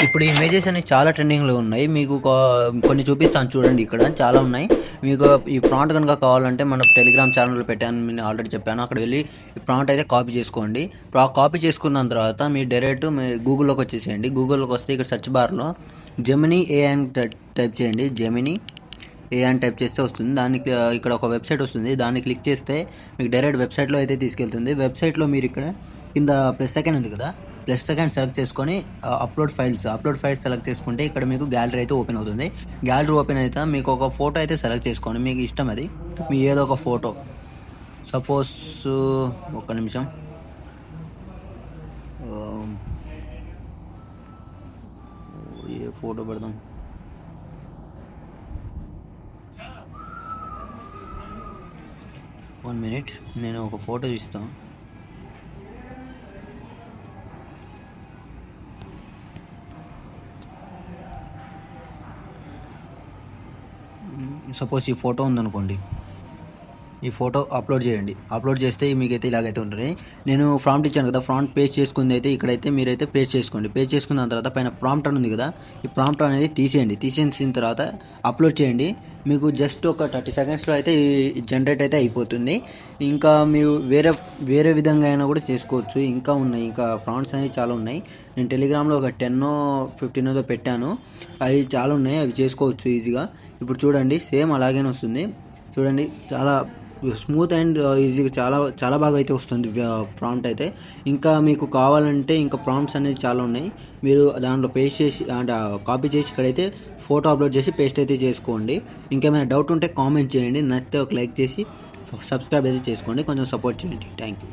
ఇప్పుడు ఇమేజెస్ అనేవి చాలా ట్రెండింగ్లో ఉన్నాయి. మీకు కొన్ని చూపిస్తాను చూడండి. ఇక్కడ చాలా ఉన్నాయి. మీకు ఈ ప్రాంప్ట్ కనుక కావాలంటే మన టెలిగ్రామ్ ఛానల్ పెట్టాను, నేను ఆల్రెడీ చెప్పాను. అక్కడ వెళ్ళి ఈ ప్రాంప్ట్ అయితే కాపీ చేసుకోండి. కాపీ చేసుకున్న తర్వాత మీరు డైరెక్ట్ మీ గూగుల్లోకి వచ్చేసేయండి. గూగుల్లోకి వస్తే ఇక్కడ సెర్చ్ బార్లో జెమినీ ఏ అని టైప్ చేయండి. జెమినీ ఏ అని టైప్ చేస్తే వస్తుంది. దానికి ఇక్కడ ఒక వెబ్సైట్ వస్తుంది. దాన్ని క్లిక్ చేస్తే మీకు డైరెక్ట్ వెబ్సైట్లో అయితే తీసుకెళ్తుంది. వెబ్సైట్లో మీరు ఇక్కడ కింద ప్లస్ సెకండ్ ఉంది కదా, ప్లస్ సెకండ్ సెలెక్ట్ చేసుకొని అప్లోడ్ ఫైల్స్ సెలెక్ట్ చేసుకుంటే ఇక్కడ మీకు గ్యాలరీ అయితే ఓపెన్ అవుతుంది. గ్యాలరీ ఓపెన్ అయితే మీకు ఒక ఫోటో అయితే సెలెక్ట్ చేసుకోండి. మీకు ఇష్టం అది, మీ ఏదో ఒక ఫోటో. సపోజ్ ఒక్క నిమిషం, ఏ ఫోటో పెడదాం? వన్ మినిట్, నేను ఒక ఫోటో ఇస్తాను. సపోజ్ ఈ ఫోటో ఉందనుకోండి, ఈ ఫోటో అప్లోడ్ చేయండి. అప్లోడ్ చేస్తే మీకైతే ఇలాగైతే ఉంటుంది. నేను ప్రాంప్ట్ ఇచ్చాను కదా, ప్రాంప్ట్ పేస్ట్ చేసుకుంది అయితే ఇక్కడైతే మీరైతే పేస్ట్ చేసుకోండి. పేస్ట్ చేసుకున్న తర్వాత పైన ప్రాంప్ట్ అని ఉంది కదా, ఈ ప్రాంప్ట్ అనేది తీసేయండి. తీసేసిన తర్వాత అప్లోడ్ చేయండి. మీకు జస్ట్ ఒక 30 సెకండ్స్లో అయితే జనరేట్ అయితే అయిపోతుంది. ఇంకా మీరు వేరే విధంగా అయినా కూడా చేసుకోవచ్చు. ఇంకా ఉన్నాయి, ఇంకా ప్రాంప్ట్స్ అనేవి చాలా ఉన్నాయి. నేను టెలిగ్రామ్లో ఒక 10-15 పెట్టాను. అవి చాలా ఉన్నాయి, అవి చేసుకోవచ్చు ఈజీగా. ఇప్పుడు చూడండి, సేమ్ అలాగే వస్తుంది. చూడండి, చాలా స్మూత్ అండ్ ఈజీగా చాలా చాలా బాగా అయితే వస్తుంది ప్రాంప్ట్ అయితే. ఇంకా మీకు కావాలంటే ఇంకా ప్రాంప్ట్స్ అనేది చాలా ఉన్నాయి. మీరు దాంట్లో పేస్ట్ చేసి అంటే కాపీ చేసి ఇక్కడైతే ఫోటో అప్లోడ్ చేసి పేస్ట్ అయితే చేసుకోండి. ఇంకేమైనా డౌట్ ఉంటే కామెంట్ చేయండి. నచ్చితే ఒక లైక్ చేసి సబ్స్క్రైబ్ అయితే చేసుకోండి. కొంచెం సపోర్ట్ చేయండి. Thank you.